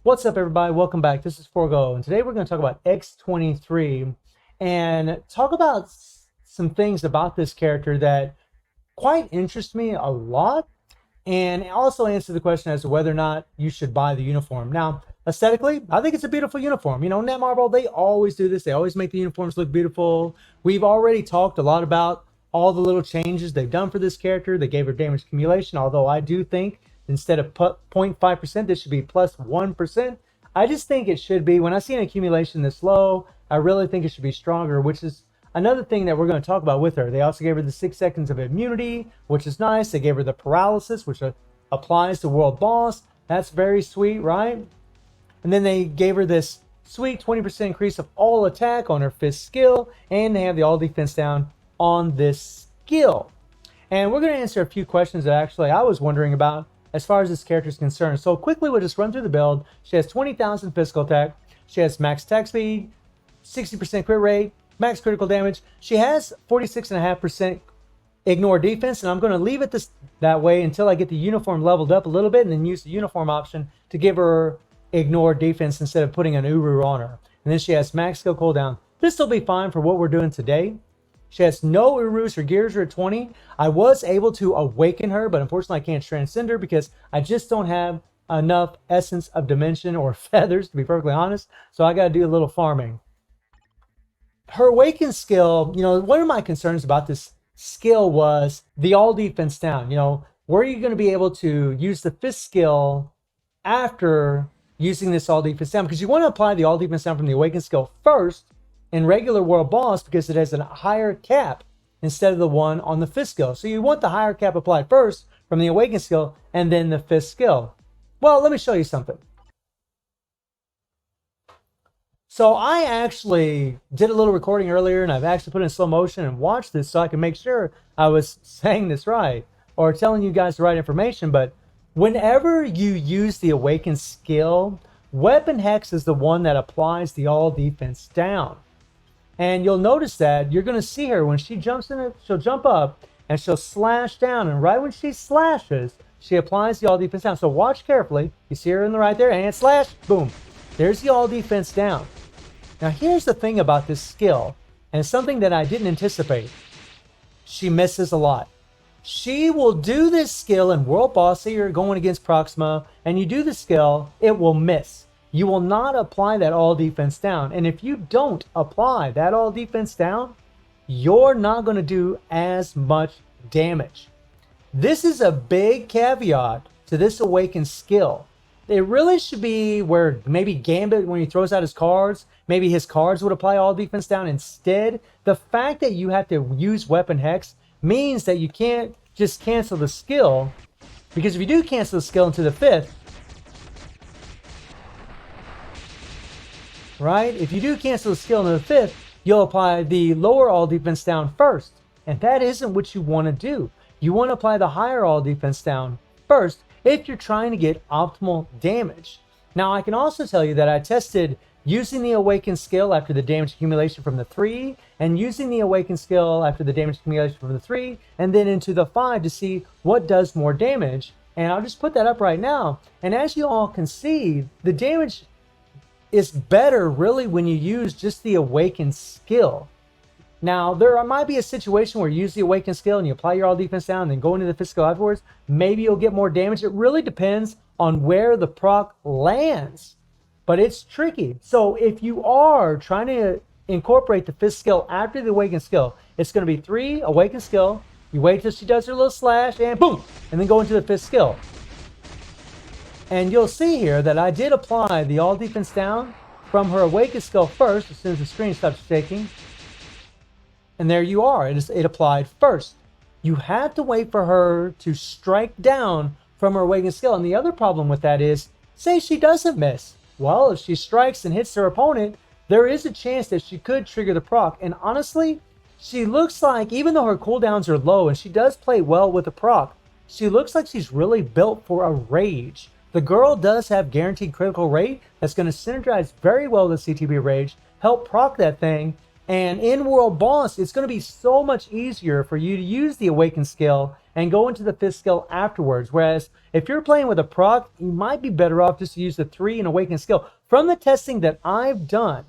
What's up, everybody? Welcome back. This is Forgo, and today we're going to talk about X-23 and talk about some things about this character that quite interest me a lot, and also answer the question as to whether or not you should buy the uniform. Now, aesthetically, I think it's a beautiful uniform. You know, Netmarble, they always do this. They always make the uniforms look beautiful. We've already talked a lot about all the little changes they've done for this character. They gave her damage accumulation, although I do think instead of 0.5%, this should be plus 1%. I just think it should be, when I see an accumulation this low, I really think it should be stronger, which is another thing that we're going to talk about with her. They also gave her the 6 seconds of immunity, which is nice. They gave her the paralysis, which applies to World Boss. That's very sweet, right? And then they gave her this sweet 20% increase of all attack on her fist skill, and they have the all defense down on this skill. And we're going to answer a few questions that actually I was wondering about as far as this character is concerned. So quickly, we'll just run through the build. She has 20,000 physical attack. She has max attack speed, 60% crit rate, max critical damage. She has 46.5% ignore defense, and I'm going to leave it that way until I get the uniform leveled up a little bit, and then use the uniform option to give her ignore defense instead of putting an Uru on her. And then she has max skill cooldown. This will be fine for what we're doing today. She has no Urus. Her gears are at 20. I was able to awaken her, but unfortunately I can't transcend her because I just don't have enough essence of dimension or feathers, to be perfectly honest. So I got to do a little farming. Her awaken skill, you know, one of my concerns about this skill was the all defense down. You know, were you going to be able to use the fist skill after using this all defense down? Because you want to apply the all defense down from the awaken skill first in regular World Boss, because it has a higher cap instead of the one on the fist skill. So you want the higher cap applied first from the awaken skill and then the fist skill. Well, let me show you something. So I actually did a little recording earlier, and I've actually put it in slow motion and watched this so I can make sure I was saying this right or telling you guys the right information. But whenever you use the awaken skill, Weapon Hex is the one that applies the all defense down. And you'll notice that you're going to see her when she jumps in it, she'll jump up and she'll slash down. And right when she slashes, she applies the all defense down. So watch carefully. You see her in the right there, and slash, boom. There's the all defense down. Now here's the thing about this skill, and it's something that I didn't anticipate. She misses a lot. She will do this skill in World Boss. Say you're going against Proxima and you do the skill, it will miss. You will not apply that all defense down. And if you don't apply that all defense down, you're not going to do as much damage. This is a big caveat to this awakened skill. It really should be where maybe Gambit, when he throws out his cards, maybe his cards would apply all defense down instead. The fact that you have to use Weapon Hex means that you can't just cancel the skill, because if you do cancel the skill into the fifth, right? If you do cancel the skill into the fifth, you'll apply the lower all defense down first. And that isn't what you want to do. You want to apply the higher all defense down first if you're trying to get optimal damage. Now, I can also tell you that I tested using the awaken skill after the damage accumulation from the 3, and using the awaken skill after the damage accumulation from the 3, and then into the 5 to see what does more damage. And I'll just put that up right now. And as you all can see, the damage is better really when you use just the awaken skill. Now, there might be a situation where you use the awaken skill and you apply your all defense down and then go into the physical afterwards. Maybe you'll get more damage. It really depends on where the proc lands, but it's tricky. So if you are trying to incorporate the fist skill after the awaken skill, it's going to be 3 awaken skill. You wait till she does her little slash and boom, and then go into the fist skill. And you'll see here that I did apply the all defense down from her awaken skill first as soon as the screen stops shaking. And there you are. It applied first. You have to wait for her to strike down from her awaken skill. And the other problem with that is, say she doesn't miss. Well, if she strikes and hits her opponent, there is a chance that she could trigger the proc. And honestly, she looks like, even though her cooldowns are low and she does play well with the proc, she looks like she's really built for a rage. The girl does have guaranteed critical rate that's going to synergize very well with CTB Rage, help proc that thing, And in World Boss, it's going to be so much easier for you to use the Awaken skill and go into the 5th skill afterwards. Whereas if you're playing with a proc, you might be better off just to use the 3 and Awaken skill. From the testing that I've done,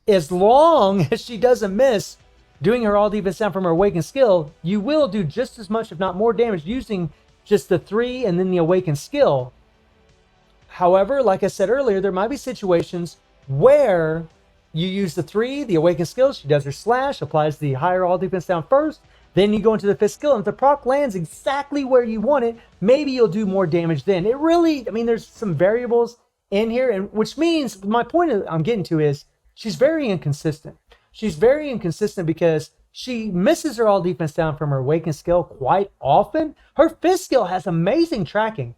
as long as she doesn't miss doing her all defense down from her Awaken skill, you will do just as much, if not more damage, using just the 3 and then the Awaken skill. However, like I said earlier, there might be situations where you use the 3, the Awaken skill, she does her slash, applies the higher all defense down first, then you go into the 5th skill, and if the proc lands exactly where you want it, maybe you'll do more damage then. It really, I mean, there's some variables in here, and which means, my point I'm getting to is, she's very inconsistent. She's very inconsistent because she misses her all defense down from her Awaken skill quite often. Her 5th skill has amazing tracking.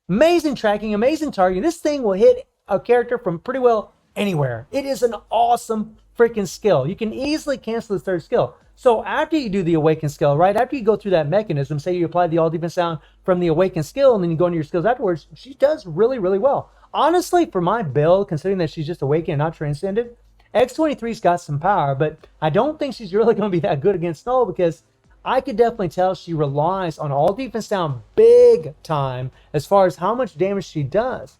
Amazing tracking, amazing targeting. This thing will hit a character from pretty well anywhere. It is an awesome freaking skill. You can easily cancel the 3rd skill. So after you do the Awaken skill, right, after you go through that mechanism, say you apply the all defense down from the Awaken skill and then you go into your skills afterwards, she does really, really well. Honestly, for my build, considering that she's just Awakened and not Transcended, X-23's got some power, but I don't think she's really going to be that good against Null because I could definitely tell she relies on all defense down big time as far as how much damage she does.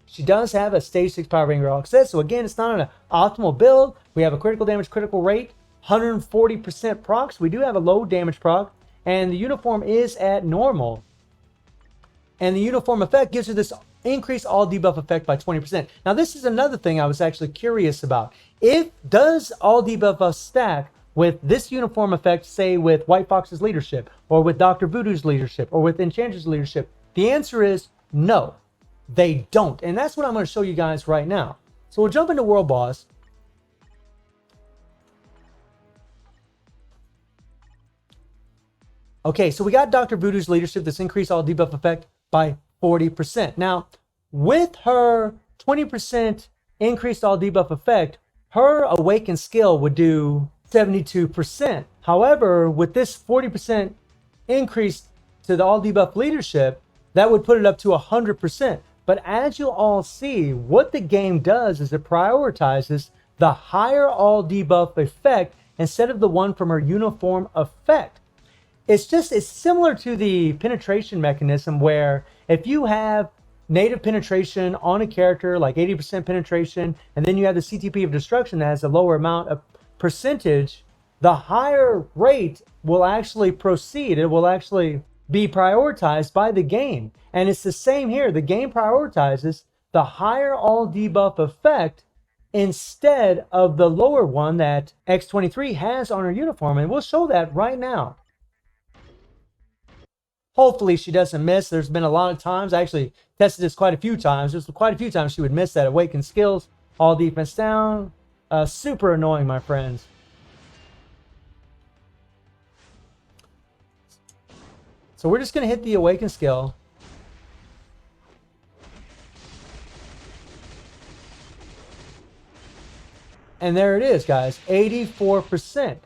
She does have a stage 6 power rating access, so again, it's not an optimal build. We have a critical damage, critical rate, 140% procs. We do have a low damage proc, and the uniform is at normal. And the uniform effect gives her this increased all debuff effect by 20%. Now, this is another thing I was actually curious about. Does all debuff stack with this uniform effect, say with White Fox's leadership, or with Dr. Voodoo's leadership, or with Enchantress's leadership? The answer is no. They don't. And that's what I'm going to show you guys right now. So we'll jump into World Boss. Okay, so we got Dr. Voodoo's leadership, this increased all debuff effect by 40%. Now, with her 20% increased all debuff effect, her Awaken skill would do 72%. However, with this 40% increase to the all debuff leadership, that would put it up to 100%. But as you'll all see, what the game does is it prioritizes the higher all debuff effect instead of the one from her uniform effect. It's similar to the penetration mechanism where if you have native penetration on a character, like 80% penetration, and then you have the CTP of destruction that has a lower amount of percentage, the higher rate will actually proceed. It will actually be prioritized by the game. And it's the same here. The game prioritizes the higher all debuff effect instead of the lower one that X-23 has on her uniform. And we'll show that right now. Hopefully she doesn't miss. There's been a lot of times, I actually tested this quite a few times. There's quite a few times she would miss that Awakened skills, all defense down. Super annoying, my friends. So we're just going to hit the Awaken skill. And there it is, guys. 84%.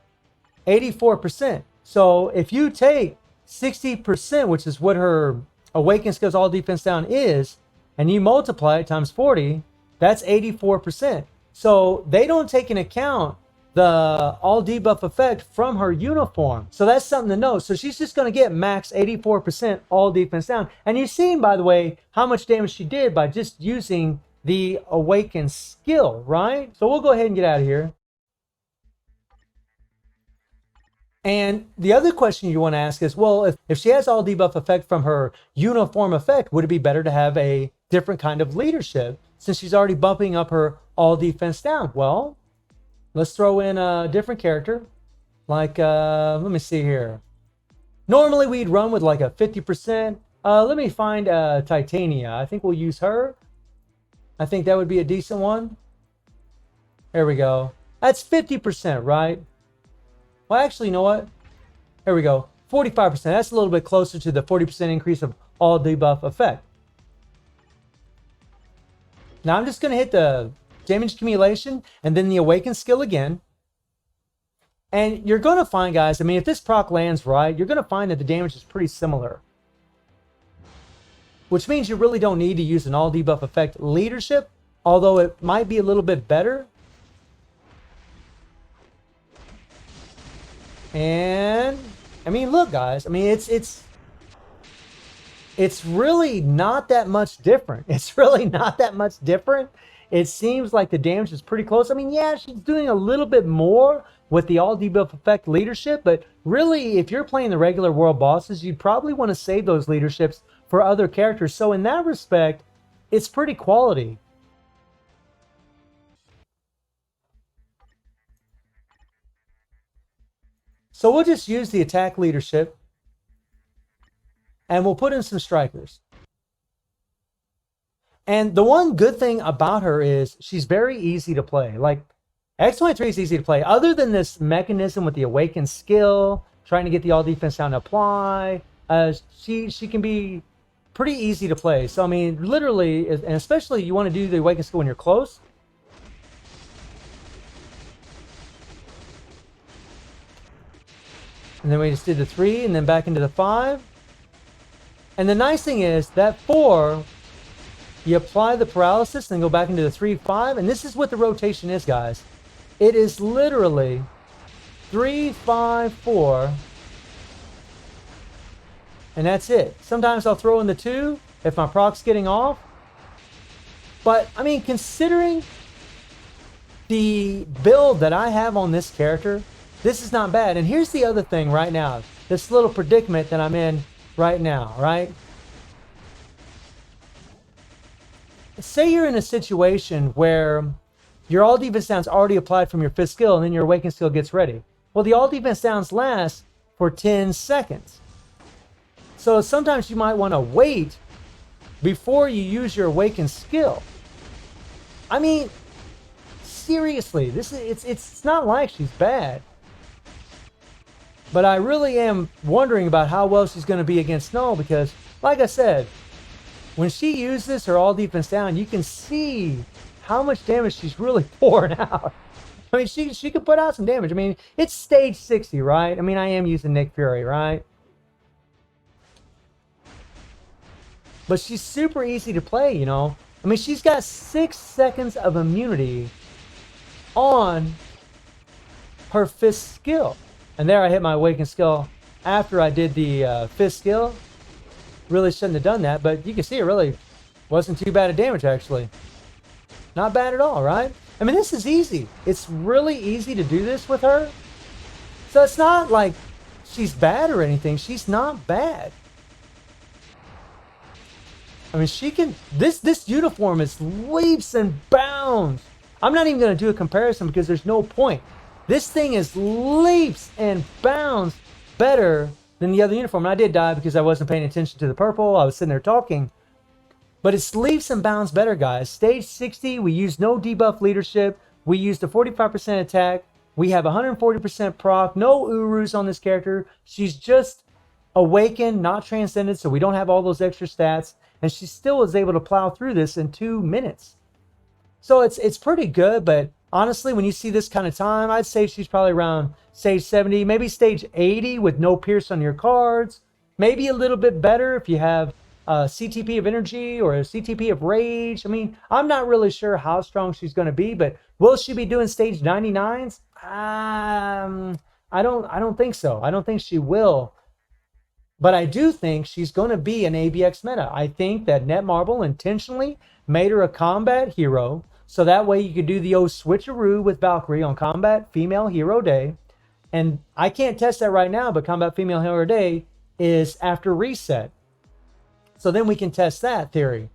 84%. So if you take 60%, which is what her Awaken skills all defense down is, and you multiply it times 40, that's 84%. So they don't take into account the all debuff effect from her uniform. So that's something to know. So she's just going to get max 84% all defense down. And you've seen, by the way, how much damage she did by just using the Awaken skill, right? So we'll go ahead and get out of here. And the other question you want to ask is, well, if she has all debuff effect from her uniform effect, would it be better to have a different kind of leadership since she's already bumping up her all defense down? Well, let's throw in a different character. Like, let me see here. Normally we'd run with like a 50%. Let me find Titania. I think we'll use her. I think that would be a decent one. There we go. That's 50%, right? Well, actually, you know what? Here we go. 45%. That's a little bit closer to the 40% increase of all debuff effect. Now I'm just going to hit the damage accumulation and then the Awaken skill again. And you're going to find, guys, I mean, if this proc lands right, you're going to find that the damage is pretty similar. Which means you really don't need to use an all debuff effect leadership, although it might be a little bit better. And I mean, look, guys. I mean, it's really not that much different. It's really not that much different. It seems like the damage is pretty close. I mean, yeah, she's doing a little bit more with the all debuff effect leadership, but really, if you're playing the regular world bosses, you'd probably want to save those leaderships for other characters. So in that respect, it's pretty quality. So we'll just use the attack leadership and we'll put in some strikers. And the one good thing about her is she's very easy to play. Like, X-23 is easy to play. Other than this mechanism with the awakened skill, trying to get the all defense down to apply, she can be pretty easy to play. So, I mean, literally, and especially you want to do the awakened skill when you're close. And then we just did the 3 and then back into the 5. And the nice thing is that 4, you apply the paralysis and go back into the 3, 5. And this is what the rotation is, guys. It is literally 3, 5, 4. And that's it. Sometimes I'll throw in the 2 if my proc's getting off. But, I mean, considering the build that I have on this character, this is not bad. And here's the other thing right now. This little predicament that I'm in right now, right? Say you're in a situation where your all defense down's already applied from your 5th skill and then your awakened skill gets ready. Well, the all defense downs last for 10 seconds. So sometimes you might want to wait before you use your awakened skill. I mean, seriously, it's not like she's bad. But I really am wondering about how well she's going to be against Snow because, like I said, when she uses her all defense down, you can see how much damage she's really pouring out. I mean, she could put out some damage. I mean, it's stage 60, right? I mean, I am using Nick Fury, right? But she's super easy to play, you know? I mean, she's got 6 seconds of immunity on her 5th skill. And there I hit my awakened skill after I did the 5th skill. Really shouldn't have done that, but you can see it really wasn't too bad of damage, actually. Not bad at all, right? I mean, this is easy. It's really easy to do this with her. So it's not like she's bad or anything. She's not bad. I mean, she can... This uniform is leaps and bounds. I'm not even going to do a comparison because there's no point. This thing is leaps and bounds better than the other uniform. And I did die because I wasn't paying attention to the purple. I was sitting there talking. But it's leaps and bounds better, guys. Stage 60, we use no debuff leadership. We used a 45% attack. We have 140% proc. No Urus on this character. She's just awakened, not transcended, so we don't have all those extra stats. And she still was able to plow through this in 2 minutes. So it's pretty good, but honestly, when you see this kind of time, I'd say she's probably around stage 70, maybe stage 80 with no pierce on your cards. Maybe a little bit better if you have a CTP of energy or a CTP of rage. I mean, I'm not really sure how strong she's going to be, but will she be doing stage 99s? I don't think so. I don't think she will. But I do think she's going to be an ABX meta. I think that Netmarble intentionally made her a combat hero. So that way you could do the old switcheroo with Valkyrie on Combat Female Hero Day. And I can't test that right now, but Combat Female Hero Day is after reset. So then we can test that theory.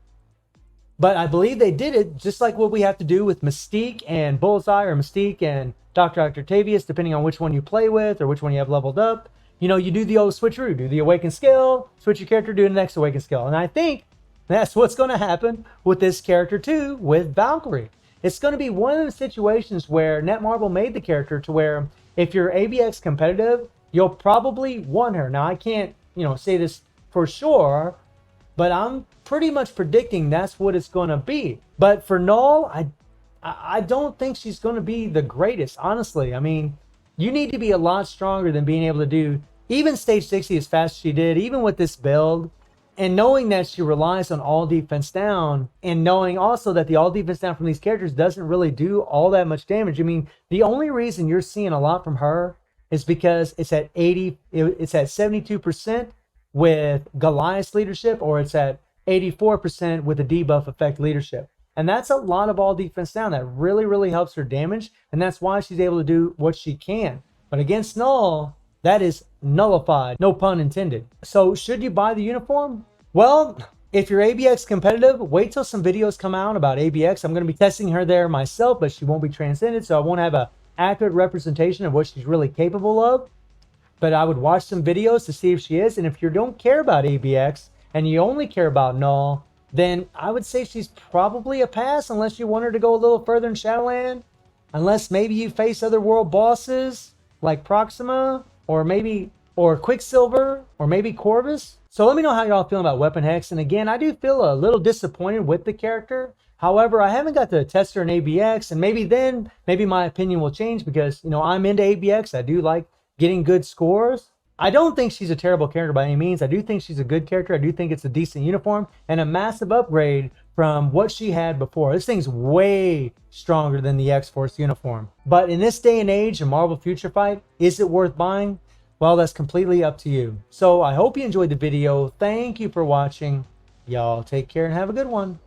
But I believe they did it just like what we have to do with Mystique and Bullseye, or Mystique and Dr. Octavius, depending on which one you play with or which one you have leveled up. You know, you do the old switcheroo, do the awakened skill, switch your character, do the next awakened skill. And I think that's what's going to happen with this character too, with Valkyrie. It's going to be one of the situations where Netmarble made the character to where if you're ABX competitive, you'll probably want her. Now, I can't, say this for sure, but I'm pretty much predicting that's what it's going to be. But for Null, I don't think she's going to be the greatest, honestly. I mean, you need to be a lot stronger than being able to do even stage 60 as fast as she did, even with this build. And knowing that she relies on all defense down, and knowing also that the all defense down from these characters doesn't really do all that much damage. I mean, the only reason you're seeing a lot from her is because it's at 72% with Goliath's leadership, or it's at 84% with the Debuff Effect leadership. And that's a lot of all defense down. That really, really helps her damage. And that's why she's able to do what she can. But against Null, that is nullified. No pun intended. So should you buy the uniform? Well, if you're ABX competitive, wait till some videos come out about ABX. I'm going to be testing her there myself, but she won't be transcended. So I won't have an accurate representation of what she's really capable of. But I would watch some videos to see if she is. And if you don't care about ABX and you only care about Null, then I would say she's probably a pass unless you want her to go a little further in Shadowland. Unless maybe you face other world bosses like Proxima or Quicksilver or maybe Corvus. So let me know how y'all feeling about Weapon Hex. And again, I do feel a little disappointed with the character. However, I haven't got to test her in ABX, and maybe my opinion will change because, you know, I'm into ABX. I do like getting good scores. I don't think she's a terrible character by any means. I do think she's a good character. I do think it's a decent uniform and a massive upgrade from what she had before. This thing's way stronger than the X-Force uniform. But in this day and age, a Marvel Future Fight, is it worth buying? Well, that's completely up to you. So I hope you enjoyed the video. Thank you for watching. Y'all take care and have a good one.